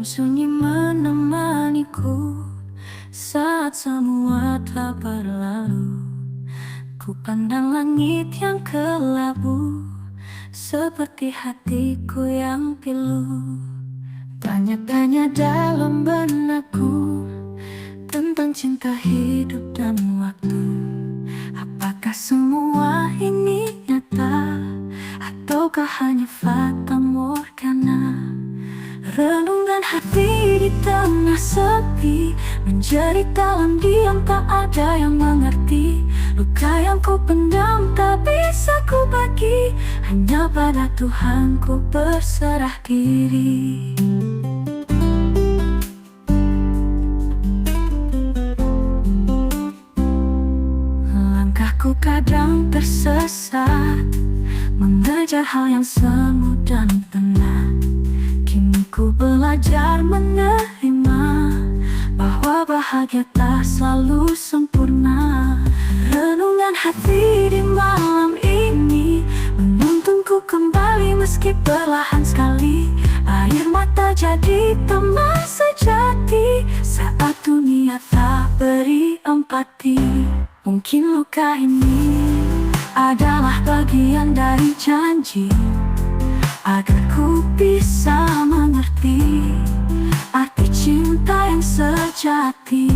sunyi menemaniku saat semua telah berlalu. Ku pandang langit yang kelabu, seperti hatiku yang pilu. Tanya-tanya dalam benakku tentang cinta, hidup, dan waktu. Apakah semua ini nyata, ataukah hanya fata morgana? Renungan hati di tengah sepi, menjerit dalam diam, tak ada yang mengerti. Luka yang ku pendam tak bisa ku bagi, hanya pada Tuhan ku berserah diri. Langkahku kadang tersesat, mengejar hal yang semu dan benar. Kini ku belajar menerima bahwa bahagia tak selalu sempurna. Renungan hati di malam ini menuntunku kembali meski perlahan sekali. Air mata jadi teman sejati saat dunia tak beri empati. Mungkin luka ini adalah bagian dari janji, agar ku bisa mengerti arti cinta yang sejati.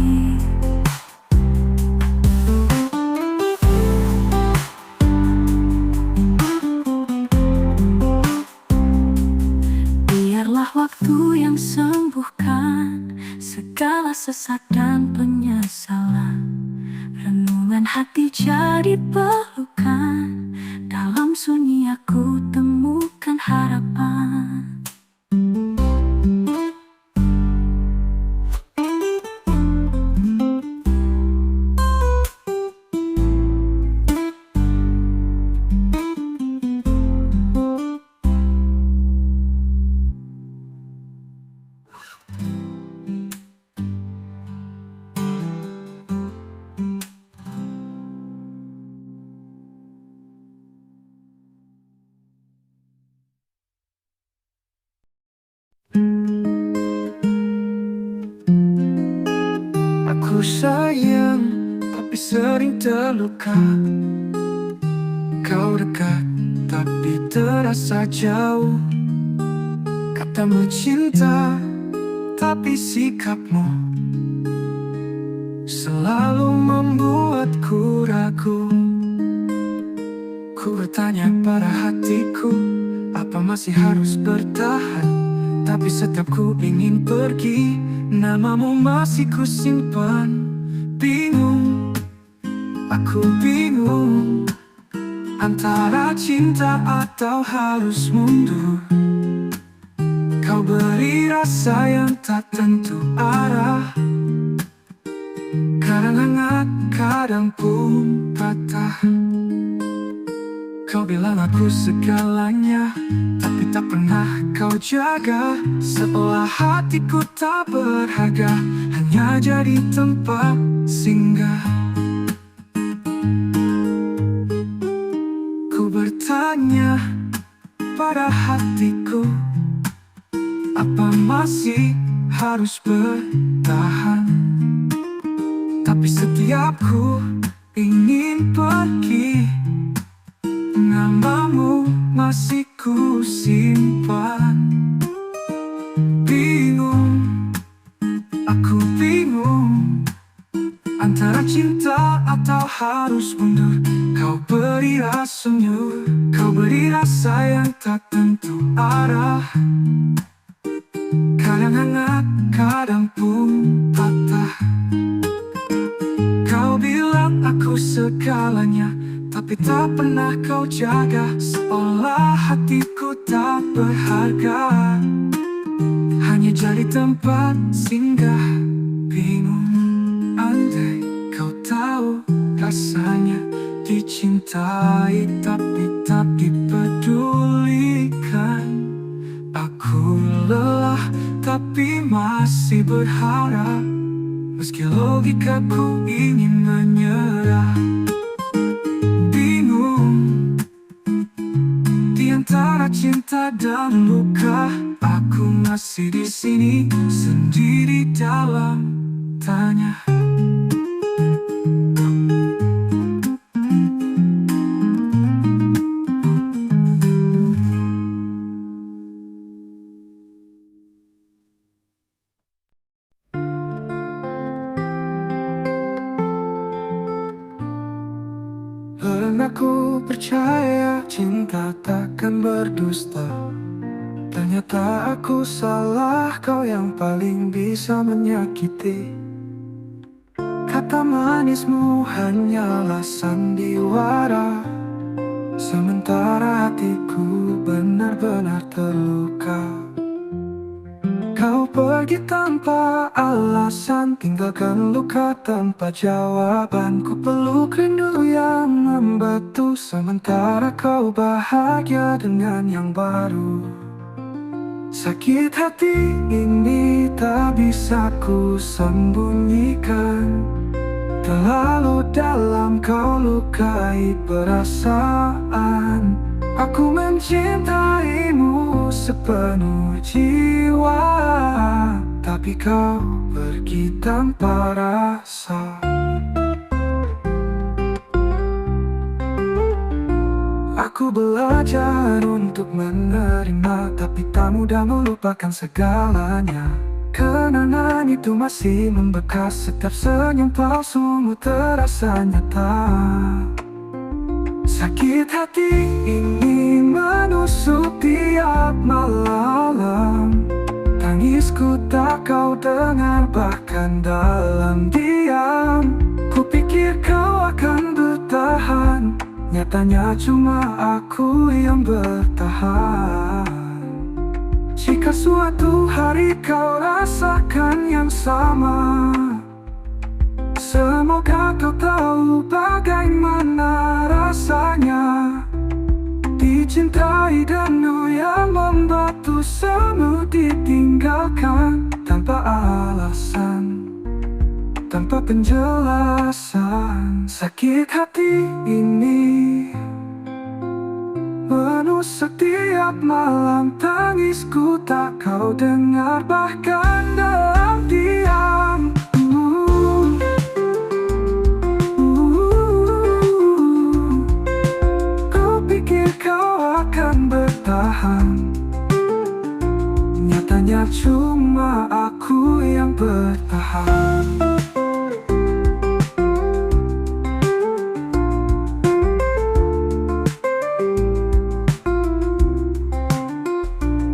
Biarlah waktu yang sembuhkan segala sesak dan penyesalan. Renungan hati jadi pelukan, dalam sunyi aku temukan harapan. Aku sayang, tapi sering terluka. Kau dekat, tapi terasa jauh. Katamu cinta, tapi sikapmu selalu membuatku ragu. Ku bertanya pada hatiku, apa masih harus bertahan? Tapi setiap ku ingin pergi, namamu masih ku simpan. Bingung, aku bingung, antara cinta atau harus mundur. Kau beri rasa yang tak tentu arah, kadang hangat, kadang pun patah. Kau bilang aku segalanya, tapi tak pernah kau jaga. Seolah hatiku tak berharga, hanya jadi tempat singgah. Ku bertanya pada hatiku, apa masih harus bertahan? Tapi setiap ku ingin pergi, namamu masih ku simpan. Bingung, aku bingung, antara cinta atau harus mundur. Kau beri rasa senyum, kau beri rasa yang tak tentu arah, kadang hangat, kadang pun patah. Kau bilang aku segalanya, tapi tak pernah kau jaga. Seolah hatiku tak berharga, hanya jadi tempat singgah. Bingung, andai kau tahu rasanya dicintai tapi tak dipedulikan. Aku lelah tapi masih berharap, meski logikaku ingin menyerah. Antara cinta dan luka, aku masih di sini sendiri dalam tanya. Karena ku percaya cinta takkan berdusta. Ternyata aku salah, kau yang paling bisa menyakiti. Kata manismu hanyalah sandiwara, sementara hatiku benar-benar terluka. Kau pergi tanpa alasan, tinggalkan luka tanpa jawaban. Ku peluk rindu yang membatu, sementara kau bahagia dengan yang baru. Sakit hati ini tak bisa ku sembunyikan, terlalu dalam kau lukai perasaan. Aku mencintaimu sepenuh jiwa, tapi kau pergi tanpa rasa. Aku belajar untuk menerima, tapi tak mudah melupakan segalanya. Kenangan itu masih membekas, setiap senyum palsumu terasa nyata. Sakit hati ini menusuk tiap malam, tangisku tak kau dengar bahkan dalam diam. Kupikir kau akan bertahan, nyatanya cuma aku yang bertahan. Jika suatu hari kau rasakan yang sama, semoga kau tahu bagaimana rasanya dicintai dan yang membatu, semu ditinggalkan tanpa alasan, tanpa penjelasan. Sakit hati ini menusuk tiap malam, tangisku tak kau dengar bahkan dalam diam. Kau pikir kau akan bertahan, nyatanya cuma aku yang bertahan.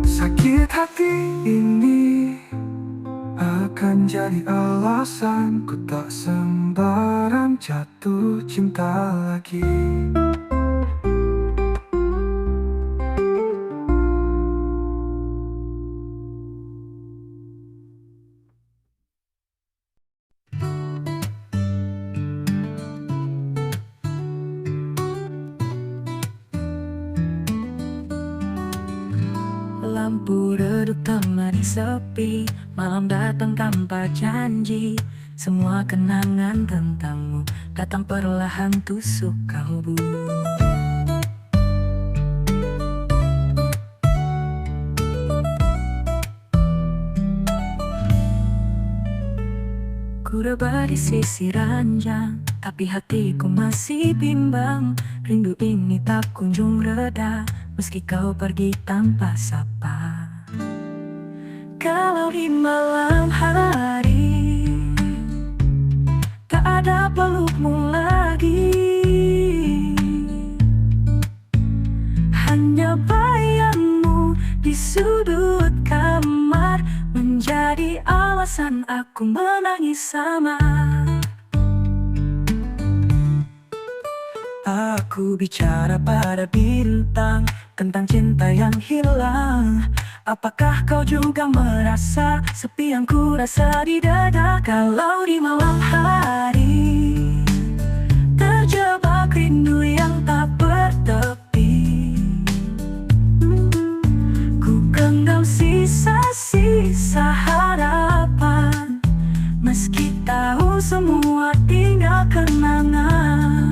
Sakit hati ini akan jadi alasan ku tak sembarang jatuh cinta lagi. Lampu redup temani sepi, malam datang tanpa janji. Semua kenangan tentangmu datang perlahan tusuk kalbu. Ku rebah di sisi ranjang, tapi hatiku masih bimbang. Rindu ini tak kunjung reda, meski kau pergi tanpa sapa. Kalau di malam hari tak ada pelukmu lagi, hanya bayangmu di sudut kamar menjadi alasan aku menangis sama. Aku bicara pada bintang tentang cinta yang hilang. Apakah kau juga merasa sepi yang ku rasa di dada? Kalau di malam hari terjebak rindu yang tak bertepi, ku genggam sisa-sisa harapan, meski tahu semua tinggal kenangan.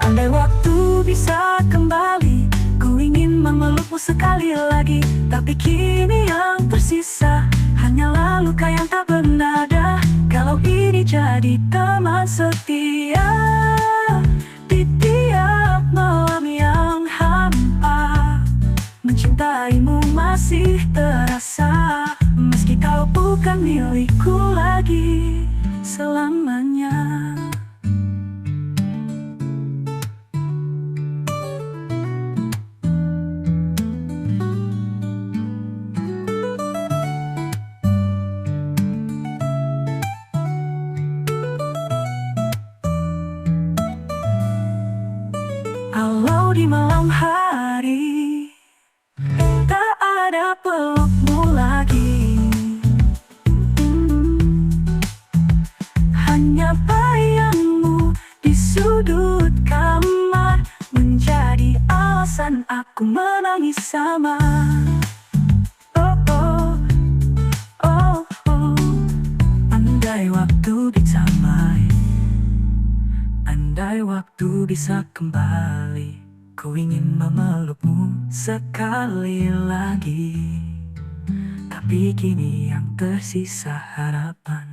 Andai waktu bisa kembali, ku ingin memelukmu sekali. sekali lagi. Tapi kini yang tersisa hanyalah luka yang tak bernada. Kalau ini jadi teman setia di tiap malam yang hampa, mencintaimu masih terasa, meski kau bukan milikku lagi selamanya. Kalau di malam hari tak ada pelukmu lagi, hanya bayangmu di sudut kamar menjadi alasan aku menangis sama. Oh oh, oh oh. Andai waktu ditamai, andai waktu bisa kembali, ku ingin memelukmu sekali lagi. Tapi kini yang tersisa harapan.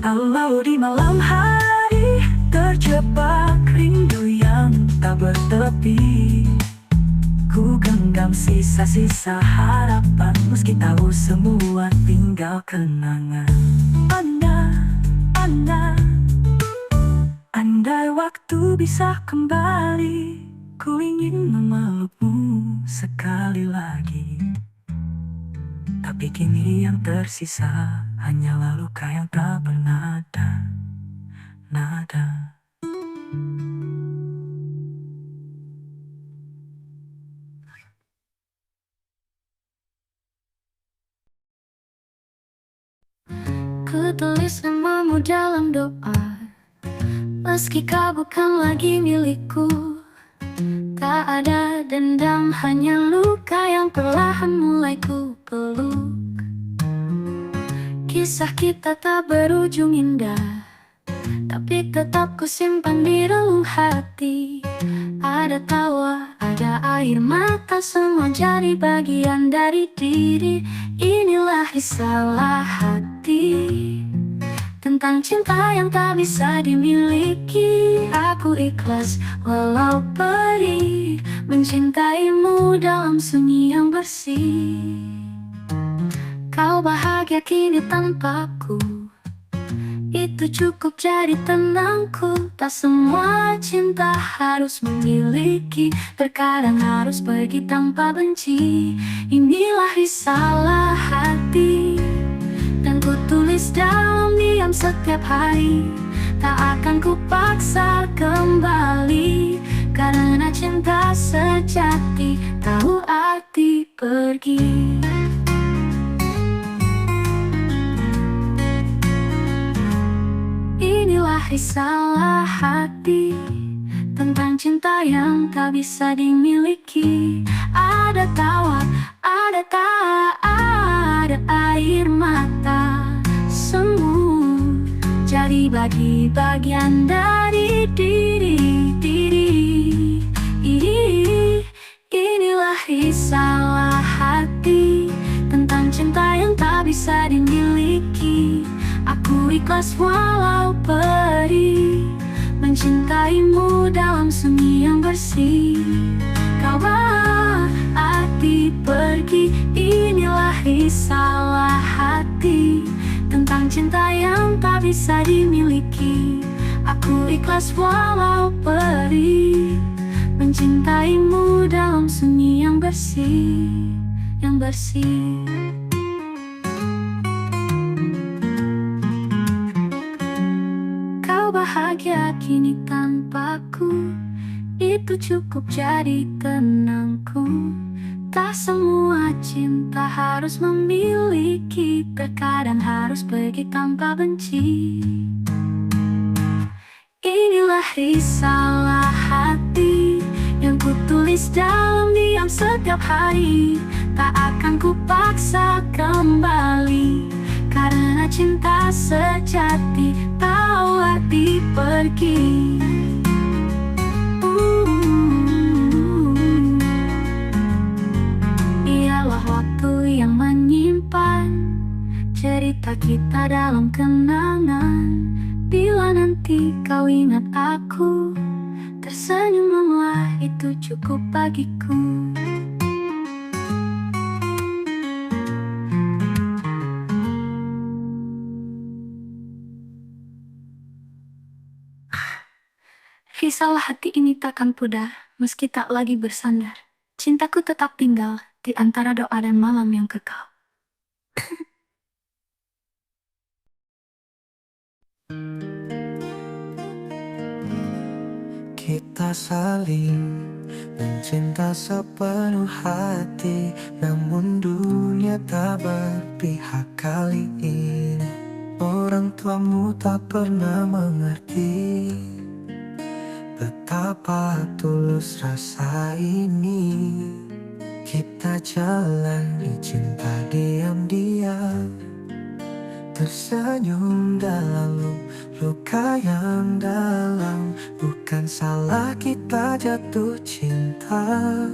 Kalau di malam hari terjebak rindu yang tak bertepi, ku genggam sisa-sisa harapan, meski tahu semua tinggal kenangan. Andai waktu bisa kembali, ku ingin memelukmu sekali lagi. Tapi kini yang tersisa hanyalah luka yang tak bernada. Ku tulis namamu dalam doa, meski kau bukan lagi milikku. Tak ada dendam, hanya luka yang perlahan mulai ku peluk. Kisah kita tak berujung indah, tapi tetap ku simpan di relung hati. Ada tawa, ada air mata, semua jadi bagian dari diri. Inilah risalah hati tentang cinta yang tak bisa dimiliki. Aku ikhlas walau perih, mencintaimu dalam sunyi yang bersih. Kau bahagia kini tanpaku, itu cukup jadi tenangku. Tak semua cinta harus memiliki, terkadang harus pergi tanpa benci. Inilah risalah hati, dan ku tulis dalam diam setiap hari. Tak akan ku paksa kembali, karena cinta sejati tahu arti pergi. Inilah risalah hati tentang cinta yang tak bisa dimiliki. Ada tawa, ada ada air mata, semua jadi bagian dari diri. Inilah risalah hati tentang cinta yang tak bisa dimiliki. Aku ikhlas walau perih, mencintaimu dalam sunyi yang bersih. Kau berarti pergi. Inilah risalah hati tentang cinta yang tak bisa dimiliki. Aku ikhlas walau perih, mencintaimu dalam sunyi yang bersih, yang bersih. Bahagia kini tanpaku, itu cukup jadi tenangku. Tak semua cinta harus memiliki, terkadang harus pergi tanpa benci. Inilah risalah hati yang ku tulis dalam diam setiap hari. Tak akan ku paksa kembali, karena cinta sejati tahu arti pergi. cerita kita dalam kenangan. Bila nanti kau ingat aku, tersenyumlah, itu cukup bagiku. Risaulah hati ini takkan pudar, meski tak lagi bersandar. Cintaku tetap tinggal di antara doa dan malam yang kekal. Kita saling mencinta sepenuh hati, namun dunia tak berpihak kali ini. Orang tuamu tak pernah mengerti betapa tulus rasa ini. Kita jalani cinta diam-diam, tersenyum dalam luka yang dalam. Bukan salah kita jatuh cinta,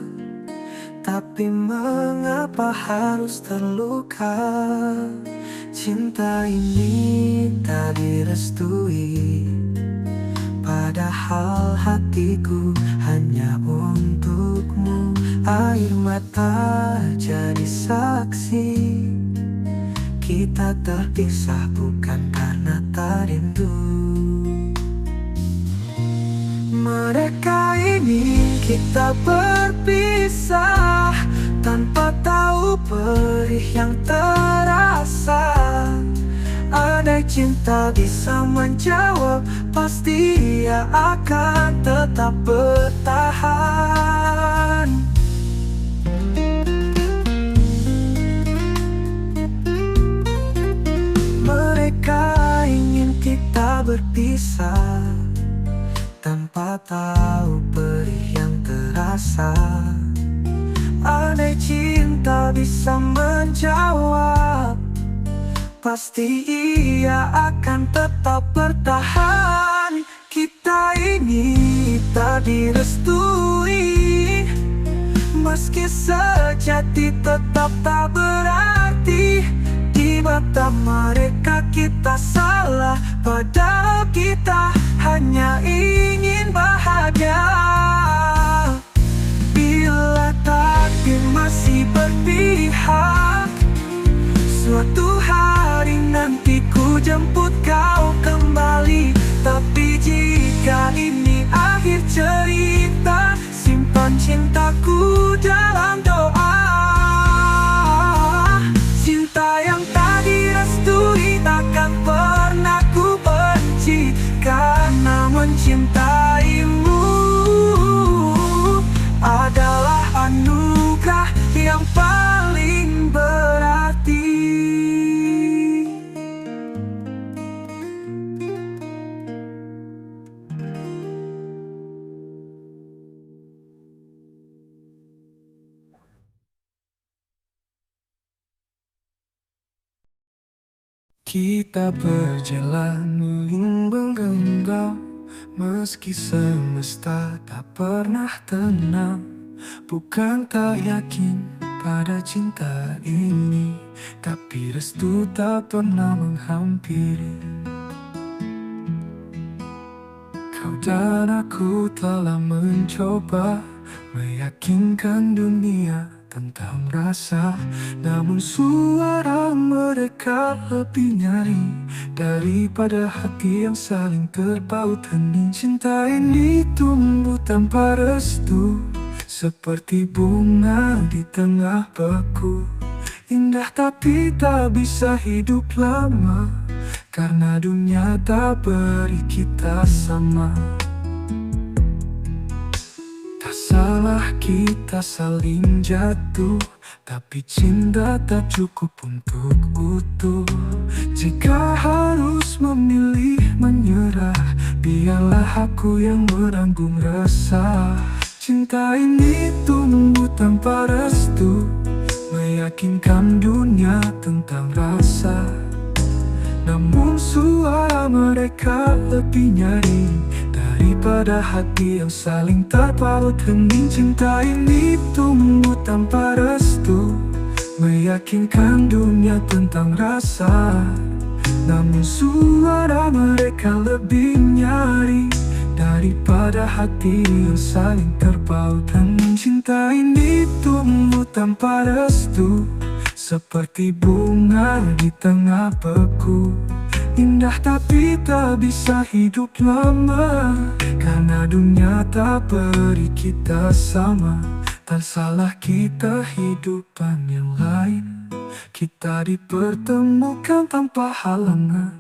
tapi mengapa harus terluka? Cinta ini tak direstui, padahal hatiku hanya untukmu. Air mata jadi saksi, kita terpisah bukan karena tak rindu. Mereka ingin kita berpisah tanpa tahu perih yang terasa. Andai cinta bisa menjawab, pasti ia akan tetap bertahan. Mereka ingin kita berpisah tanpa tahu perih yang terasa. Andai cinta bisa menjawab, pasti ia akan tetap bertahan. Kita ini tak direstui, meski sejati tetap tak berarti. Di mata mereka kita salah, padahal kita hanya ingin bahagia. Bila takdir masih berpihak, suatu hari nanti ku jemput kau kembali. Tapi jika ini akhir cerita, simpan cintaku dalam doa. Cinta yang tak direstui takkan pernah ku benci, karena mencintaimu adalah anugerah yang paling berarti. Kita berjalan menggenggam, meski semesta tak pernah tenang. Bukan tak yakin pada cinta ini, tapi restu tak pernah menghampiri. Kau dan aku telah mencoba meyakinkan dunia tentang rasa, namun suara mereka lebih nyaring daripada hati yang saling terpaut hening. Cinta ini tumbuh tanpa restu, seperti bunga di tengah beku. Indah tapi tak bisa hidup lama, karena dunia tak beri kita sama. Salah kita saling jatuh, tapi cinta tak cukup untuk utuh. Jika harus memilih menyerah, biarlah aku yang menanggung resah. Cinta ini tumbuh tanpa restu, meyakinkan dunia tentang rasa, namun suara mereka lebih nyaring daripada hati yang saling terpaut hening. Cinta ini tumbuh tanpa restu, meyakinkan dunia tentang rasa. Namun suara mereka lebih nyaring daripada hati yang saling terpaut. Dan cinta ini tumbuh tanpa restu, seperti bunga di tengah beku. Indah tapi tak bisa hidup lama, karena dunia tak beri kita sama. Tak salah kita hidupan yang lain, kita dipertemukan tanpa halangan.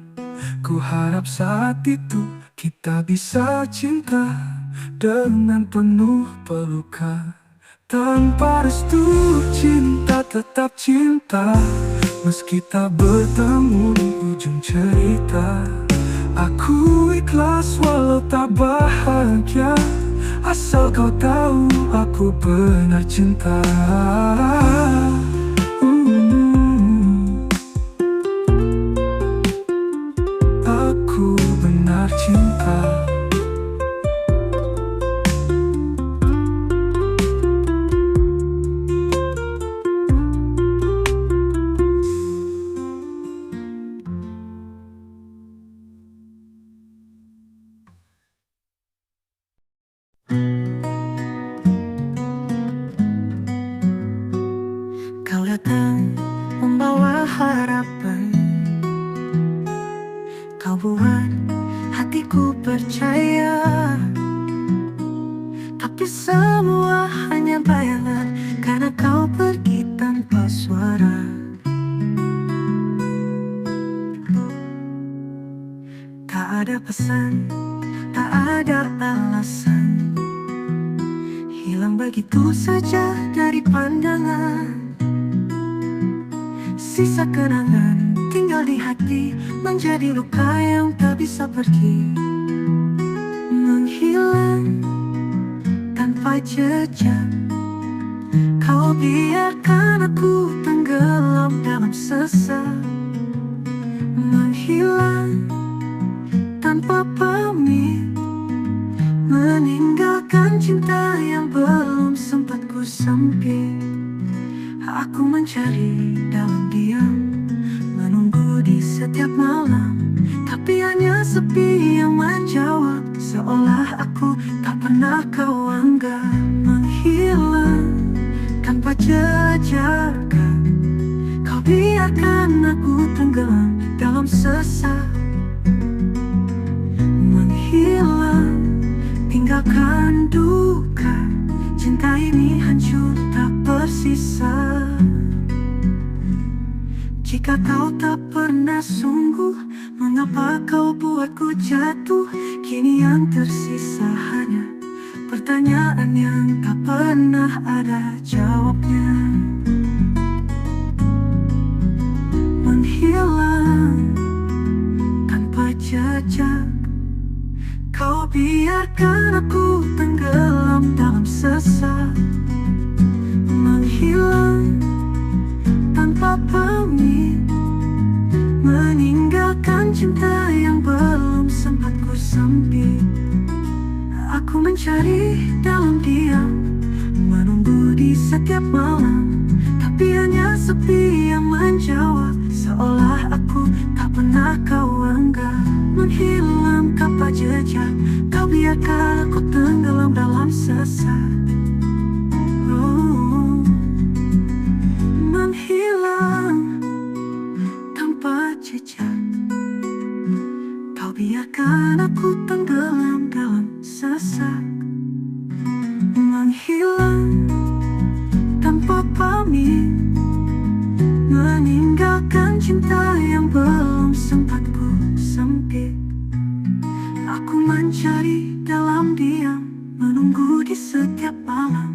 Ku harap saat itu kita bisa cinta dengan penuh pelukan. Tanpa restu cinta tetap cinta, meski tak bertemu di ujung cerita. Aku ikhlas walau tak bahagia, asal kau tahu aku benar cinta. Aku benar cinta. Kau datang membawa harapan, kau buat hatiku percaya. Tapi semua hanya bayangan, karena kau pergi tanpa suara. Tak ada pesan, tak ada alasan, hilang begitu saja dari pandangan. Sisa kenangan tinggal di hati, menjadi luka yang tak bisa pergi, menghilang tanpa jejak. Kau biarkan aku tenggelam dalam sesak, menghilang tanpa pamit, meninggalkan cinta yang belum sempat ku sempit. Aku mencari dalam diam, menunggu di setiap malam, tapi hanya sepi yang menjawab, seolah aku tak pernah kau anggap. Menghilang tanpa jejak, kau biarkan aku tenggelam dalam sesak, menghilang tinggalkan duka. Cinta ini hancur tak bersisa. Jika kau tak pernah sungguh, mengapa kau buatku jatuh? Kini yang tersisa hanya pertanyaan yang tak pernah ada jawabnya. Menghilang tanpa jejak, kau biarkan aku tenggelam dalam sesak, menghilang tanpa pamit, meninggalkan cinta yang belum sempat ku sempit. Aku mencari dalam diam, menunggu di setiap malam, tapi hanya sepi yang menjawab, seolah aku tak pernah kau anggap. Menghilang tanpa jejak, kau biarkan aku tenggelam dalam sesak. Menghilang tanpa jejak, kau biarkan aku tenggelam dalam sesak. Menghilang tanpa pamit, meninggalkan cinta yang belum sempat ku sempit. Aku mencari dalam diam, menunggu di setiap malam,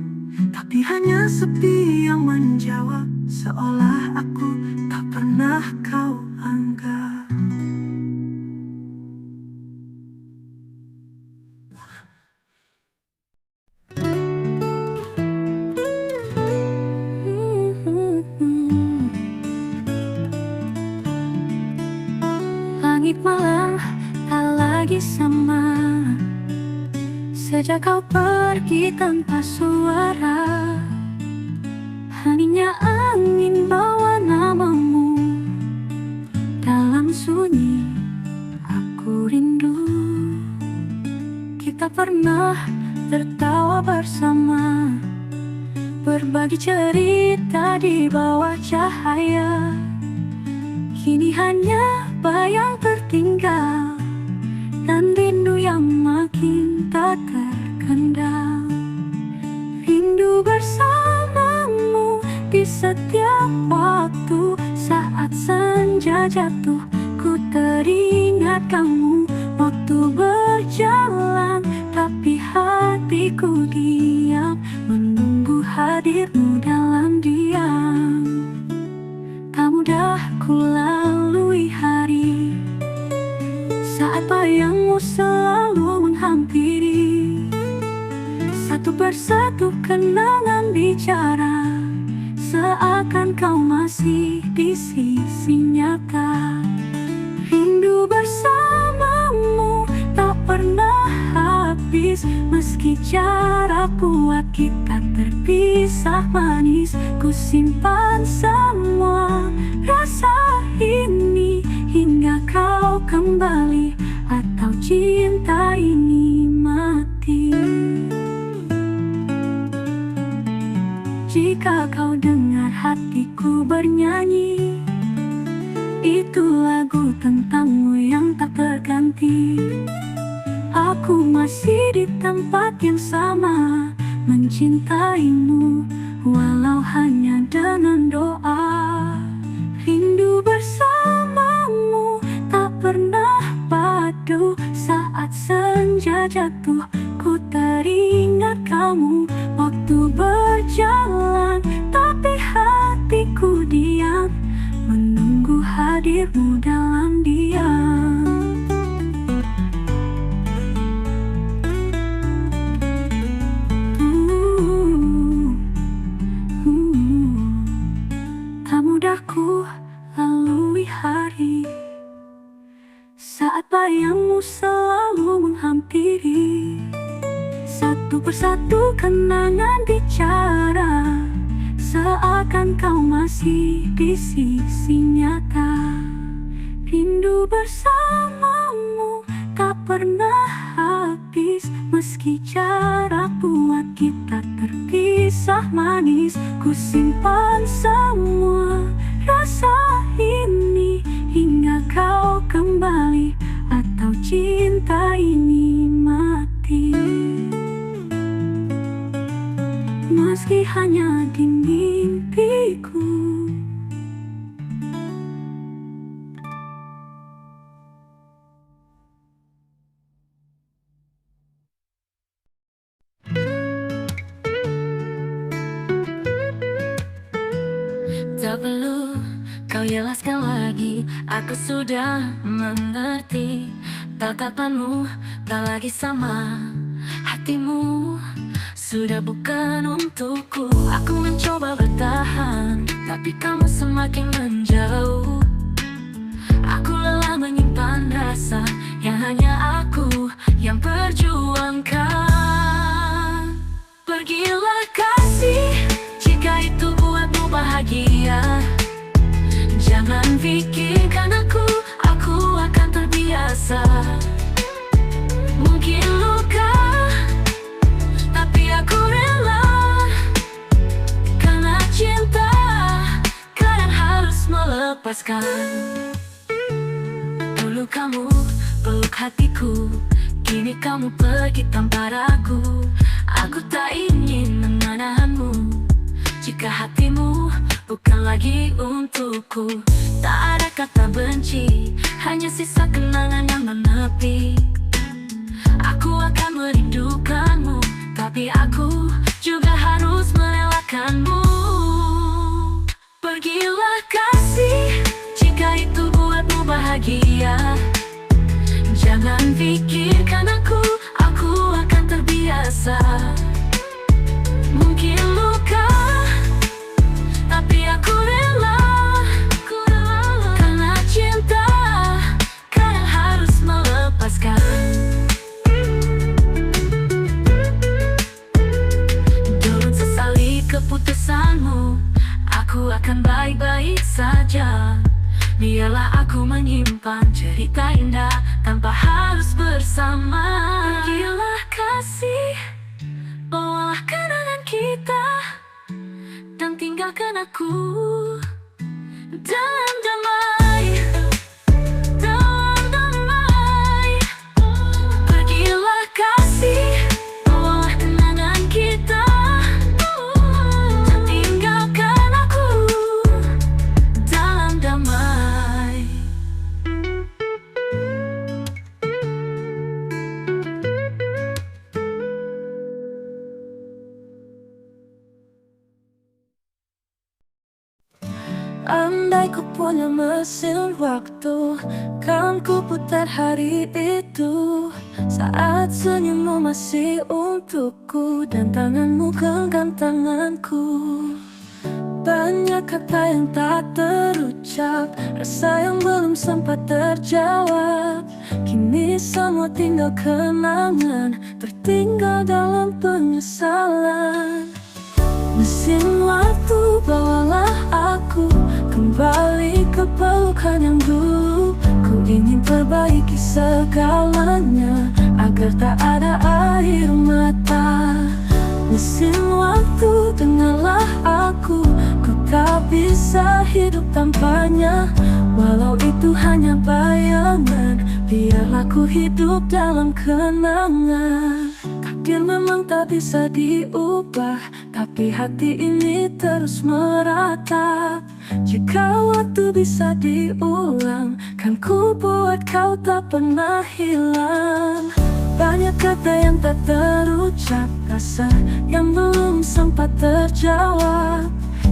tapi hanya sepi yang menjawab, seolah aku tak pernah kau anggap. Langit malam tak lagi sama, sejak kau pergi tanpa suara. Heningnya angin pernah tertawa bersama, berbagi cerita di bawah cahaya. Kini hanya bayang tertinggal dan rindu yang makin tak terkendal. Rindu bersamamu di setiap waktu. Saat senja jatuh, ku teringat kamu. Waktu berjalan, tapi hatiku diam, menunggu hadirmu dalam diam. Tak mudah ku lalui hari saat bayangmu selalu menghampiri. Satu persatu kenangan bicara, seakan kau masih di sisi nyata. Rindu bersamamu tak pernah habis, meski jarak buat kita terpisah manis. Ku simpan semua rasa ini hingga kau kembali, atau cinta ini mati. Jika kau dengar hatiku bernyanyi, itu lagu tentangmu yang tak terganti. Aku masih di tempat yang sama, mencintaimu walau hanya dengan doa. Rindu bersamamu tak pernah padu. Saat senja jatuh, ku teringat kamu. Waktu berjalan, tapi hatiku diam, menunggu hadirmu dalam diam. Tak mudah ku lalui hari saat bayangmu selalu menghampiri. Satu persatu kenangan bicara, seakan kau masih di sisi nyata. Rindu bersamamu tak pernah habis, meski jarak buat kita terpisah manis. Ku simpan semua rasa ini hingga kau kembali, atau cinta ini mati. Meski hanya di mimpiku. Tak perlu kau jelaskan lagi, aku sudah mengerti. Tatapanmu tak lagi sama, hatimu sudah bukan untukku. Aku mencoba bertahan, tapi kamu semakin menjauh. Aku lelah menyimpan rasa yang hanya aku yang perjuangkan. Pergilah kasih, jika itu buatmu bahagia. Jangan pikirkan aku akan terbiasa. Mungkin luka, tapi aku rela. Karena cinta, kadang harus melepaskan. Dulu kamu peluk hatiku, kini kamu pergi tanpa ragu. Aku tak ingin menahanmu, jika hatimu bukan lagi untukku. Tak ada kata benci, hanya sisa kenangan yang menepi. Aku akan merindukanmu, tapi aku juga harus merelakanmu. Pergilah kasih, jika itu buatmu bahagia. Jangan pikirkan aku akan terbiasa. Mungkin luka, tapi aku rela. Karena cinta, kadang harus melepaskan. Jangan sesali keputusanmu, aku akan baik-baik saja. Biarlah aku Ku menyimpan cerita indah tanpa harus bersama. Pergilah kasih, bawalah kenangan kita, dan tinggalkan aku dalam damai, dalam damai. Pergilah kasih, bawalah kenangan kita, dan tinggalkan aku dalam damai. Andai ku punya mesin waktu, kan ku putar hari itu. Saat senyummu masih untukku dan tanganmu genggam tanganku. Banyak kata yang tak terucap, rasa yang belum sempat terjawab. Kini semua tinggal kenangan, tertinggal dalam penyesalan. Mesin waktu, bawalah aku kembali ke pelukan yang dulu. Ku ingin perbaiki segalanya agar tak ada air mata. Mesin waktu, dengarlah aku, ku tak bisa hidup tanpanya. Walau itu hanya bayangan, biarlah ku hidup dalam kenangan. Takdir memang tak bisa diubah, tapi hati ini terus meratap. Jika waktu bisa diulang, kan ku buat kau tak pernah hilang. Banyak kata yang tak terucap, rasa yang belum sempat terjawab.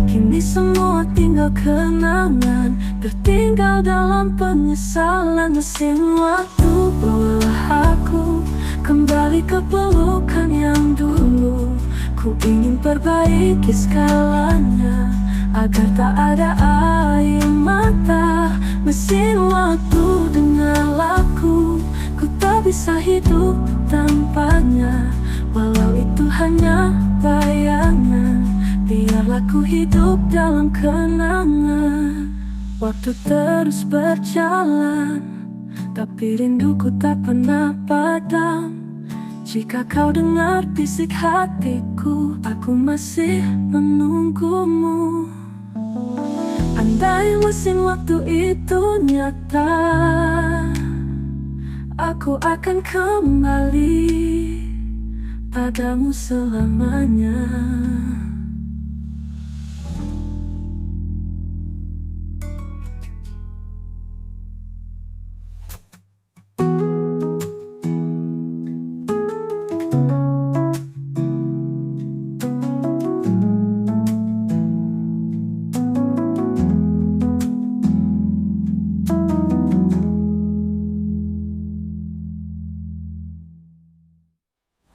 Kini semua tinggal kenangan, tertinggal dalam penyesalan. Mesin waktu, bawalah aku kembali ke pelukan yang dulu. Ku ingin perbaiki segalanya agar tak ada air mata. Mesin waktu, dengarlah aku tak bisa hidup tanpanya. Walau itu hanya bayangan, biarlah ku hidup dalam kenangan. Waktu terus berjalan, tapi rinduku tak pernah padam. Jika kau dengar bisik hatiku, aku masih menunggumu. Andai mesin waktu itu nyata, aku akan kembali padamu selamanya.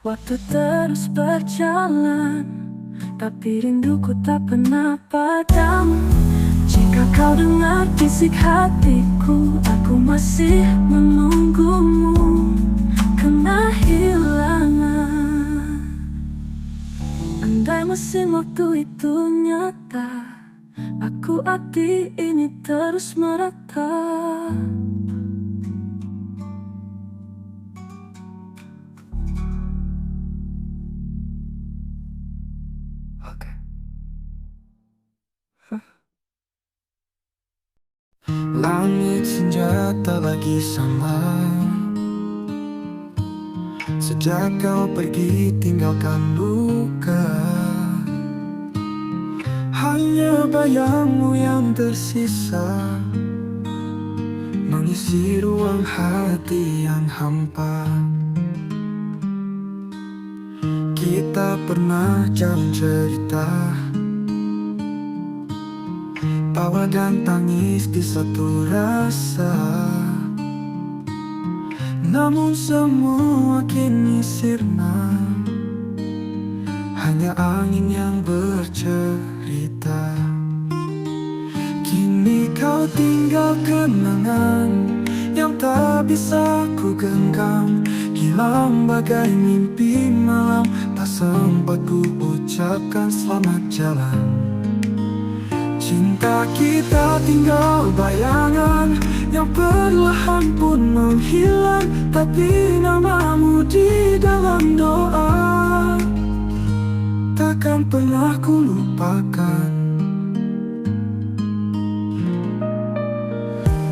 Waktu terus berjalan, tapi rinduku tak pernah padam. Jika kau dengar bisik hatiku, aku masih menunggumu. Kehilangan. Andai mesin waktu itu nyata, aku hati ini terus meratap. Langit senja tak lagi sama. Sejak kau pergi tinggalkan luka, hanya bayangmu yang tersisa, mengisi ruang hati yang hampa. Kita pernah jalan cerita, tawa dan tangis di satu rasa. Namun semua kini sirna, hanya angin yang bercerita. Kini kau tinggal kenangan yang tak bisa ku genggam, hilang bagai mimpi malam, tak sempat ku ucapkan selamat jalan. Cinta kita tinggal bayangan yang yang perlahan pun menghilang, tapi namamu di dalam doa takkan pernah ku lupakan.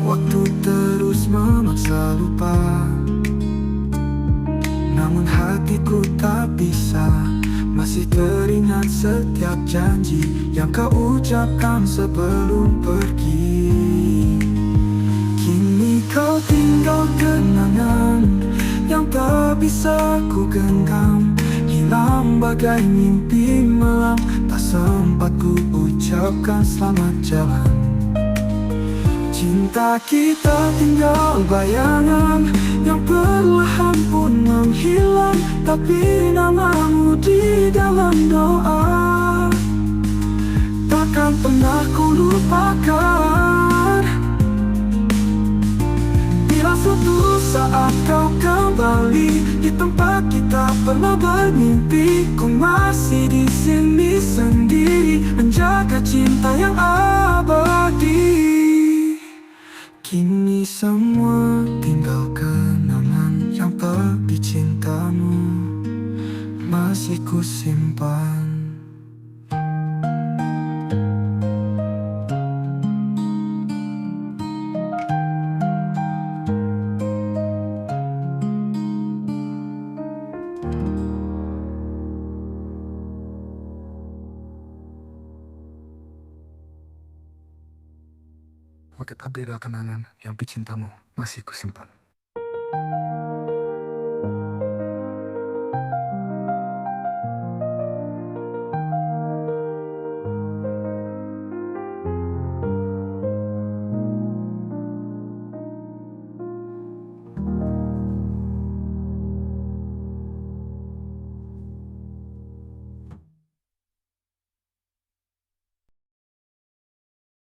Waktu terus memaksa lupa, namun hatiku tak bisa. Masih teringat setiap janji yang kau ucapkan sebelum pergi. Kini kau tinggal kenangan yang tak bisa ku genggam, hilang bagai mimpi malam, tak sempat ku ucapkan selamat jalan. Cinta kita tinggal bayangan yang perlahan pun menghilang, tapi namamu di dalam doa takkan pernah ku lupakan. Bila suatu saat kau kembali di tempat kita pernah bermimpi, ku masih di sini sendiri menjaga cinta yang abadi. Kini semua tinggal kenangan yang tepi cintamu masih ku simpan. Maka tabirlah kenangan yang cintamu masih ku simpan.